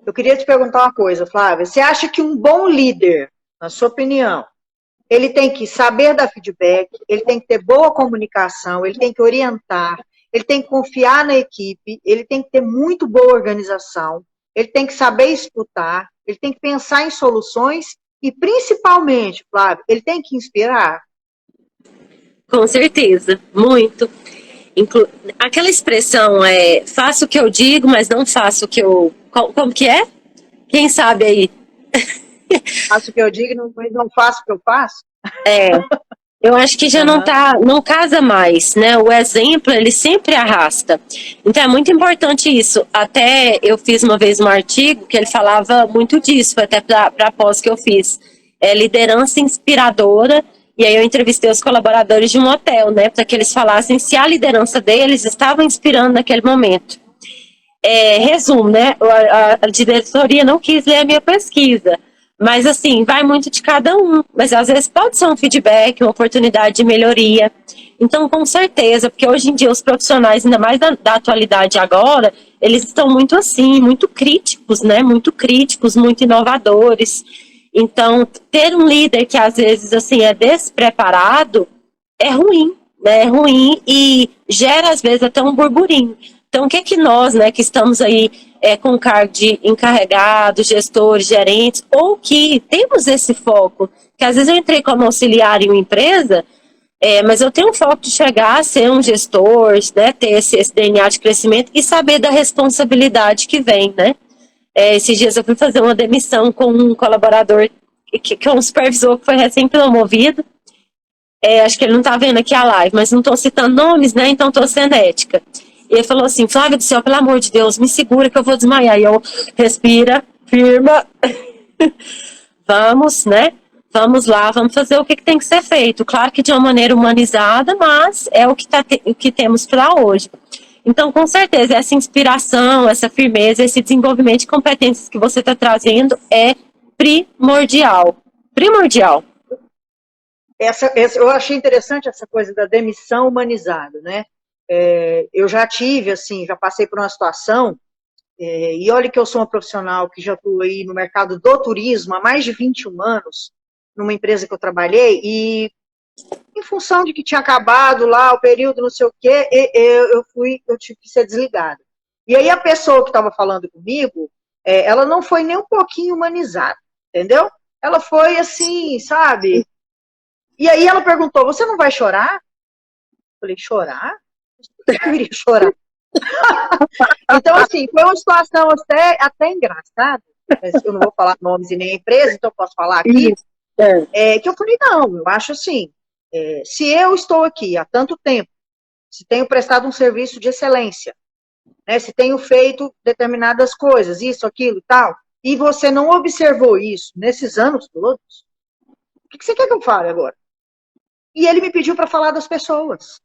Eu queria te perguntar uma coisa, Flávia. Você acha que um bom líder, na sua opinião, ele tem que saber dar feedback, ele tem que ter boa comunicação, ele tem que orientar, ele tem que confiar na equipe, ele tem que ter muito boa organização, ele tem que saber escutar, ele tem que pensar em soluções e, principalmente, Flávia, ele tem que inspirar? Com certeza, muito. Aquela expressão faço o que eu digo, mas não faço o que eu... Como que é? Quem sabe aí? Faço o que eu digo, mas não faço o que eu faço? Eu acho que já não casa mais, né? O exemplo, ele sempre arrasta. Então é muito importante isso. Até eu fiz uma vez um artigo que ele falava muito disso, foi até para a pós que eu fiz. Liderança inspiradora. E aí eu entrevistei os colaboradores de um hotel, né? Para que eles falassem se a liderança deles estava inspirando naquele momento. resumo, né? A diretoria não quis ler a minha pesquisa. Mas, assim, vai muito de cada um. Mas, às vezes, pode ser um feedback, uma oportunidade de melhoria. Então, com certeza, porque hoje em dia os profissionais, ainda mais da atualidade agora, eles estão muito assim, muito críticos, né? Muito críticos, muito inovadores. Então, ter um líder que, às vezes, assim, é despreparado é ruim, né? É ruim e gera, às vezes, até um burburinho. Então, o que é que nós, né, que estamos aí com cargo de encarregados, gestores, gerentes, ou que temos esse foco, que às vezes eu entrei como auxiliar em uma empresa, mas eu tenho um foco de chegar a ser um gestor, né, ter esse DNA de crescimento e saber da responsabilidade que vem, né? Esses dias eu fui fazer uma demissão com um colaborador, que é um supervisor que foi recém-promovido. Acho que ele não está vendo aqui a live, mas não estou citando nomes, né? Então estou sendo ética. E ele falou assim, Flávia do céu, pelo amor de Deus, me segura que eu vou desmaiar. E eu, respira, firma, vamos, né? Vamos lá, vamos fazer o que tem que ser feito. Claro que de uma maneira humanizada, mas é o que temos para hoje. Então, com certeza, essa inspiração, essa firmeza, esse desenvolvimento de competências que você está trazendo é primordial. Primordial. Eu achei interessante essa coisa da demissão humanizada, né? Eu já tive, assim, já passei por uma situação, e olha que eu sou uma profissional que já estou aí no mercado do turismo há mais de 21 anos, numa empresa que eu trabalhei, e em função de que tinha acabado lá o período, não sei o quê, eu tive que ser desligada. E aí a pessoa que estava falando comigo, ela não foi nem um pouquinho humanizada, entendeu? Ela foi assim, sabe? E aí ela perguntou, você não vai chorar? Eu falei, chorar? Por que eu iria chorar? Então, assim, foi uma situação até engraçada, mas eu não vou falar nomes e nem a empresa, então eu posso falar aqui, que eu falei, não, eu acho assim, se eu estou aqui há tanto tempo, se tenho prestado um serviço de excelência, né, se tenho feito determinadas coisas, isso, aquilo e tal, e você não observou isso nesses anos todos, o que você quer que eu fale agora? E ele me pediu para falar das pessoas.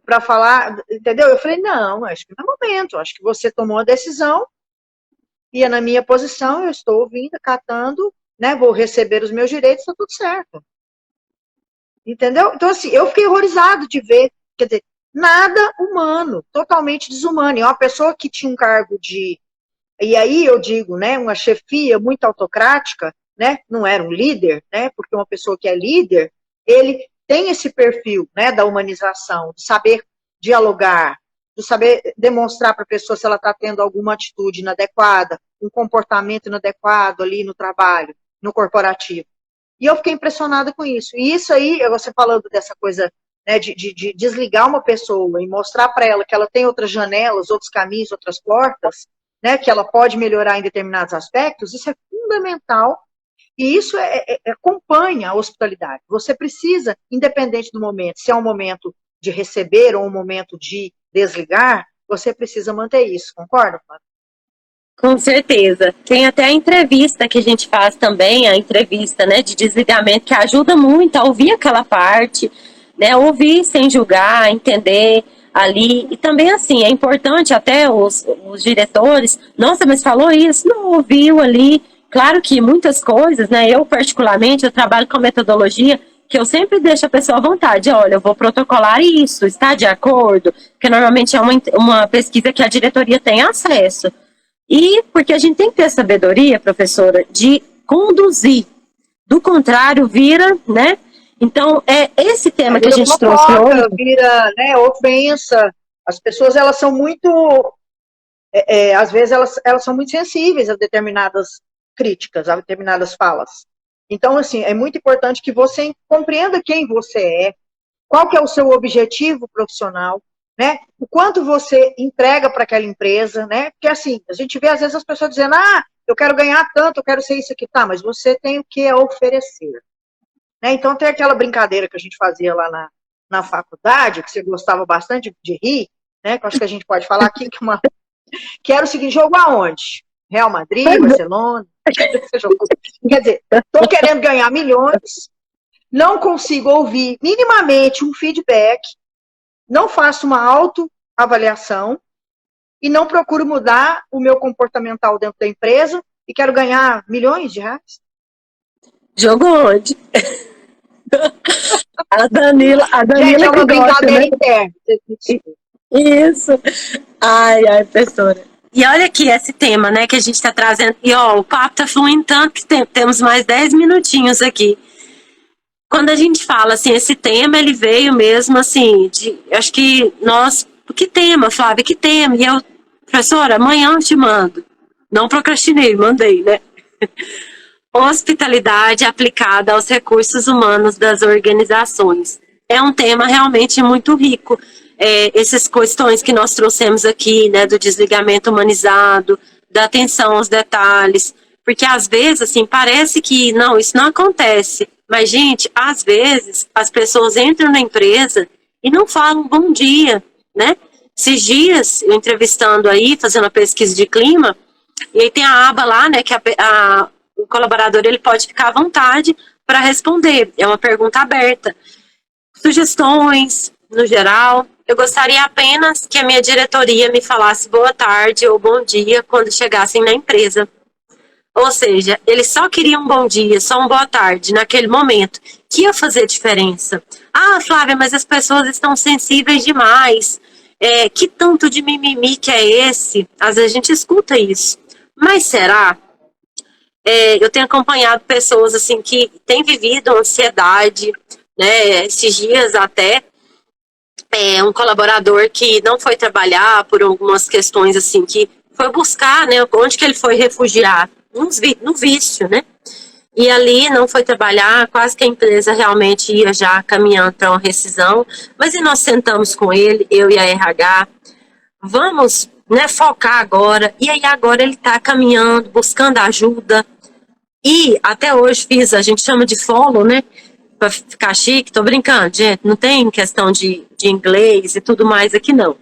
Para falar, entendeu? Eu falei, não, acho que não é momento, acho que você tomou a decisão, e é na minha posição, eu estou ouvindo, acatando, né, vou receber os meus direitos, está tudo certo. Entendeu? Então, assim, eu fiquei horrorizado de ver, quer dizer, nada humano, totalmente desumano. E uma pessoa que tinha um cargo de, e aí eu digo, né, uma chefia muito autocrática, né, não era um líder, né, porque uma pessoa que é líder, ele tem esse perfil, né, da humanização, de saber dialogar, de saber demonstrar para a pessoa se ela está tendo alguma atitude inadequada, um comportamento inadequado ali no trabalho, no corporativo. E eu fiquei impressionada com isso. E isso aí, você falando dessa coisa, né, de desligar uma pessoa e mostrar para ela que ela tem outras janelas, outros caminhos, outras portas, né, que ela pode melhorar em determinados aspectos, isso é fundamental. E isso acompanha a hospitalidade. Você precisa, independente do momento, se é um momento de receber ou um momento de desligar, você precisa manter isso, concorda, Flávia? Com certeza. Tem até a entrevista que a gente faz também, a entrevista, né, de desligamento, que ajuda muito a ouvir aquela parte, né, ouvir sem julgar, entender ali. E também, assim, é importante até os diretores, nossa, mas falou isso, não ouviu ali. Claro que muitas coisas, né, eu particularmente, eu trabalho com metodologia que eu sempre deixo a pessoa à vontade. Olha, eu vou protocolar isso, está de acordo? Porque normalmente é uma pesquisa que a diretoria tem acesso. E porque a gente tem que ter sabedoria, professora, de conduzir. Do contrário, vira, né? Então, é esse tema que a gente trouxe hoje. Vira, né, ofensa. As pessoas, elas são muito, às vezes, elas são muito sensíveis a determinadas críticas, a determinadas falas. Então, assim, é muito importante que você compreenda quem você é, qual que é o seu objetivo profissional, né? O quanto você entrega para aquela empresa, né? Porque assim, a gente vê às vezes as pessoas dizendo, eu quero ganhar tanto, eu quero ser isso aqui, tá, mas você tem o que a oferecer. Né? Então tem aquela brincadeira que a gente fazia lá na faculdade, que você gostava bastante de rir, né? Que eu acho que a gente pode falar aqui, que era o seguinte, jogo aonde? Real Madrid, Barcelona, quer dizer, estou querendo ganhar milhões, não consigo ouvir minimamente um feedback, não faço uma autoavaliação, e não procuro mudar o meu comportamental dentro da empresa e quero ganhar milhões de reais. Jogou onde? A Gente, Danila é que uma gosta, né? brincadeira interna. Isso. Ai, professora. E olha aqui esse tema, né, que a gente está trazendo. E ó, o papo tá fluindo tanto que temos mais 10 minutinhos aqui. Quando a gente fala assim, esse tema, ele veio mesmo assim, acho que nós, que tema, Flávia, que tema? E eu, professora, amanhã eu te mando. Não procrastinei, mandei, né? Hospitalidade aplicada aos recursos humanos das organizações. É um tema realmente muito rico. Essas questões que nós trouxemos aqui, né, do desligamento humanizado, da atenção aos detalhes, porque às vezes, assim, parece que não, isso não acontece, mas, gente, às vezes as pessoas entram na empresa e não falam bom dia, né? Esses dias, eu entrevistando aí, fazendo a pesquisa de clima, e aí tem a aba lá, né, que o colaborador ele pode ficar à vontade para responder. É uma pergunta aberta. Sugestões, no geral. Eu gostaria apenas que a minha diretoria me falasse boa tarde ou bom dia quando chegassem na empresa. Ou seja, eles só queriam um bom dia, só um boa tarde naquele momento, que ia fazer diferença. Ah, Flávia, mas as pessoas estão sensíveis demais. Que tanto de mimimi que é esse? Às vezes a gente escuta isso. Mas será? Eu tenho acompanhado pessoas assim que têm vivido ansiedade, né? Esses dias até um colaborador que não foi trabalhar por algumas questões assim que foi buscar, né? Onde que ele foi refugiar? No vício, né? E ali não foi trabalhar, quase que a empresa realmente ia já caminhando para uma rescisão. Mas e nós sentamos com ele, eu e a RH, vamos, né, focar agora. E aí agora ele está caminhando, buscando ajuda. E até hoje a gente chama de follow, né? Pra ficar chique, tô brincando, gente. Não tem questão de inglês e tudo mais aqui, não.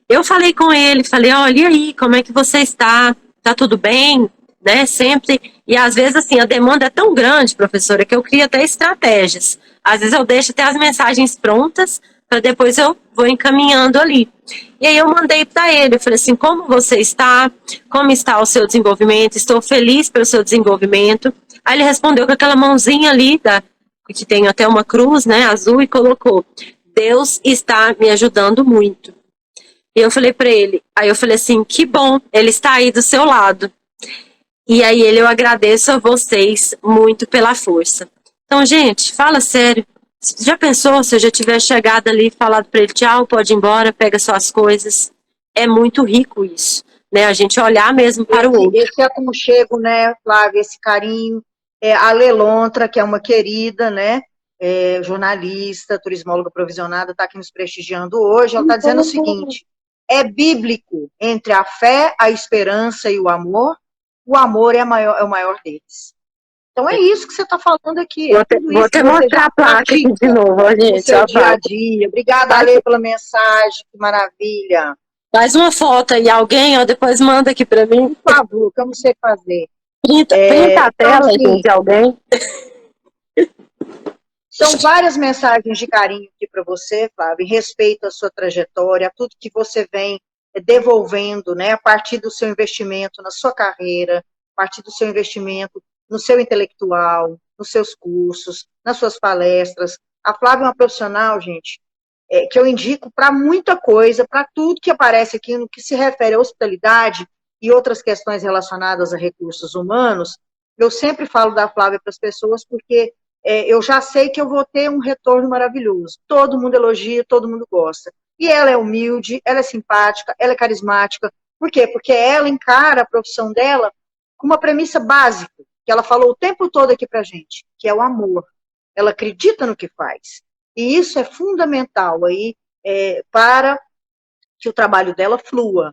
Eu falei com ele, falei, olha, e aí, como é que você está? Tá tudo bem? Né? Sempre. E às vezes, assim, a demanda é tão grande, professora, que eu crio até estratégias. Às vezes eu deixo até as mensagens prontas, para depois eu vou encaminhando ali. E aí eu mandei para ele, eu falei assim, como você está? Como está o seu desenvolvimento? Estou feliz pelo seu desenvolvimento. Aí ele respondeu com aquela mãozinha ali, que tem até uma cruz, né, azul, e colocou, Deus está me ajudando muito. E eu falei para ele, aí eu falei assim, que bom, ele está aí do seu lado. E aí eu agradeço a vocês muito pela força. Então, gente, fala sério. Já pensou se eu já tiver chegado ali e falado para ele, tchau, pode ir embora, pega suas coisas. É muito rico isso, né? A gente olhar mesmo para o outro. Esse aconchego, né, Flávia, esse carinho. A Lelontra, que é uma querida, né, jornalista, turismóloga provisionada, está aqui nos prestigiando hoje. Ela está dizendo o seguinte, é bíblico entre a fé, a esperança e o amor é o maior deles. Então é isso que você está falando aqui. Vou até mostrar a placa aqui de novo, gente. No seu dia a dia. Obrigada, Ale, pela mensagem. Que maravilha. Faz uma foto aí, alguém, ó, depois manda aqui para mim. Por favor, como você fazer? Printa a tela, então, gente, de alguém. São várias mensagens de carinho aqui para você, Flávio, em respeito à sua trajetória, a tudo que você vem devolvendo, né, a partir do seu investimento na sua carreira, a partir do seu investimento no seu intelectual, nos seus cursos, nas suas palestras. A Flávia é uma profissional, gente, que eu indico para muita coisa, para tudo que aparece aqui no que se refere à hospitalidade e outras questões relacionadas a recursos humanos. Eu sempre falo da Flávia para as pessoas porque eu já sei que eu vou ter um retorno maravilhoso. Todo mundo elogia, todo mundo gosta. E ela é humilde, ela é simpática, ela é carismática. Por quê? Porque ela encara a profissão dela com uma premissa básica, que ela falou o tempo todo aqui pra gente, que é o amor. Ela acredita no que faz. E isso é fundamental aí para que o trabalho dela flua.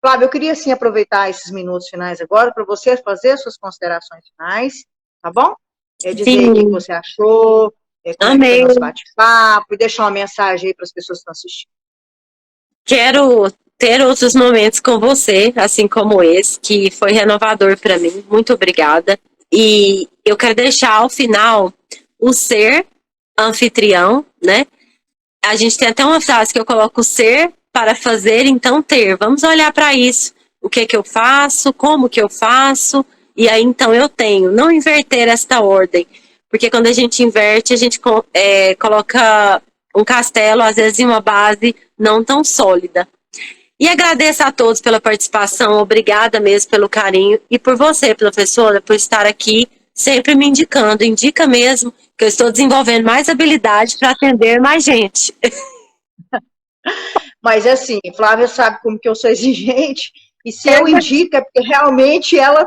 Flávia, eu queria, sim, aproveitar esses minutos finais agora para você fazer suas considerações finais, tá bom? Dizer o que você achou, como é que foi nosso bate-papo, e deixar uma mensagem aí para as pessoas que estão assistindo. Quero ter outros momentos com você, assim como esse, que foi renovador para mim. Muito obrigada. E eu quero deixar ao final o ser anfitrião, né? A gente tem até uma frase que eu coloco ser para fazer, então ter. Vamos olhar para isso. O que eu faço, como que eu faço, e aí então eu tenho. Não inverter esta ordem, porque quando a gente inverte, a gente coloca um castelo, às vezes, em uma base não tão sólida. E agradeço a todos pela participação, obrigada mesmo pelo carinho, e por você, professora, por estar aqui, sempre me indicando, indica mesmo que eu estou desenvolvendo mais habilidade para atender mais gente. Mas assim, Flávia sabe como que eu sou exigente, e se eu indico é porque realmente ela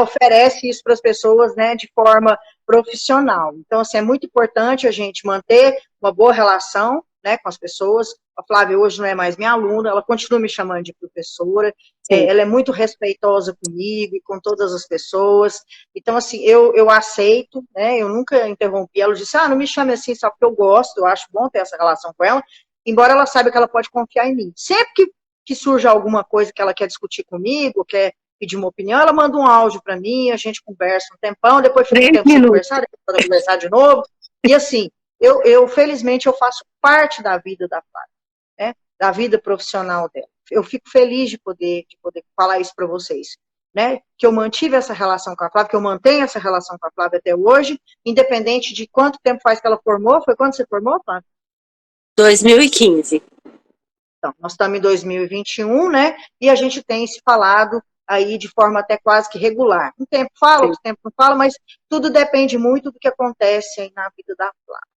oferece isso para as pessoas, né, de forma profissional. Então, assim, é muito importante a gente manter uma boa relação, né, com as pessoas. A Flávia hoje não é mais minha aluna, ela continua me chamando de professora, ela é muito respeitosa comigo e com todas as pessoas. Então, assim, eu aceito, né, eu nunca interrompi. Ela disse, não me chame assim só porque eu gosto, eu acho bom ter essa relação com ela, embora ela saiba que ela pode confiar em mim. Sempre que surge alguma coisa que ela quer discutir comigo, quer pedir uma opinião, ela manda um áudio para mim, a gente conversa um tempão, depois fica um tempo sem conversar, depois pode conversar de novo. E assim, felizmente, eu faço parte da vida da Flávia, né? Da vida profissional dela. Eu fico feliz de poder falar isso para vocês, né? Que eu mantive essa relação com a Flávia, que eu mantenho essa relação com a Flávia até hoje, independente de quanto tempo faz que ela formou. Foi quando você formou, Flávia? 2015. Então, nós estamos em 2021, né? E a gente tem se falado aí de forma até quase que regular. Um tempo fala, outro tempo não fala, mas tudo depende muito do que acontece aí na vida da Flávia.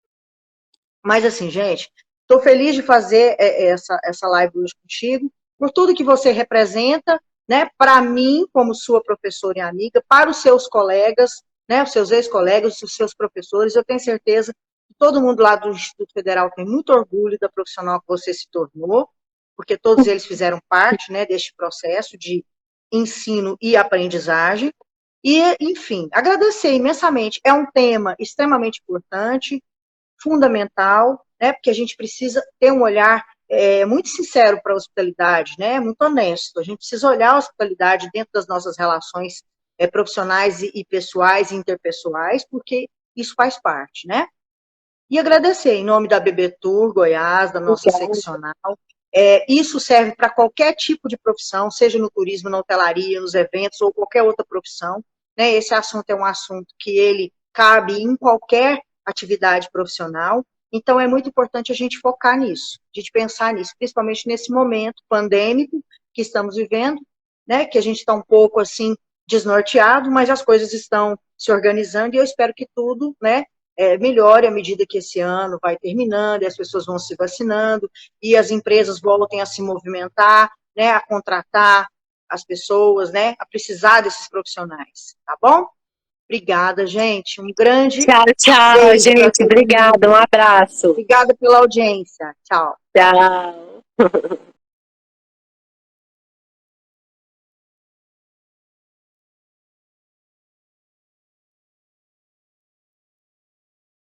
Mas assim, gente, estou feliz de fazer essa live hoje contigo, por tudo que você representa, né? Para mim, como sua professora e amiga, para os seus colegas, né? Os seus ex-colegas, os seus professores, eu tenho certeza que todo mundo lá do Instituto Federal tem muito orgulho da profissional que você se tornou, porque todos eles fizeram parte, né, deste processo de ensino e aprendizagem. E, enfim, agradecer imensamente. É um tema extremamente importante, fundamental, né, porque a gente precisa ter um olhar muito sincero para a hospitalidade, né, muito honesto. A gente precisa olhar a hospitalidade dentro das nossas relações profissionais e pessoais e interpessoais, porque isso faz parte, né? E agradecer em nome da BB Tour Goiás, da nossa seccional. Isso serve para qualquer tipo de profissão, seja no turismo, na hotelaria, nos eventos ou qualquer outra profissão, né? Esse assunto é um assunto que ele cabe em qualquer atividade profissional. Então, é muito importante a gente focar nisso, a gente pensar nisso, principalmente nesse momento pandêmico que estamos vivendo, né? Que a gente está um pouco assim desnorteado, mas as coisas estão se organizando e eu espero que tudo, né? Melhore à medida que esse ano vai terminando, e as pessoas vão se vacinando, e as empresas voltem a se movimentar, né, a contratar as pessoas, né, a precisar desses profissionais, tá bom? Obrigada, gente. Um grande Tchau, beijo gente. Obrigada. Um abraço. Obrigada pela audiência. Tchau. Tchau.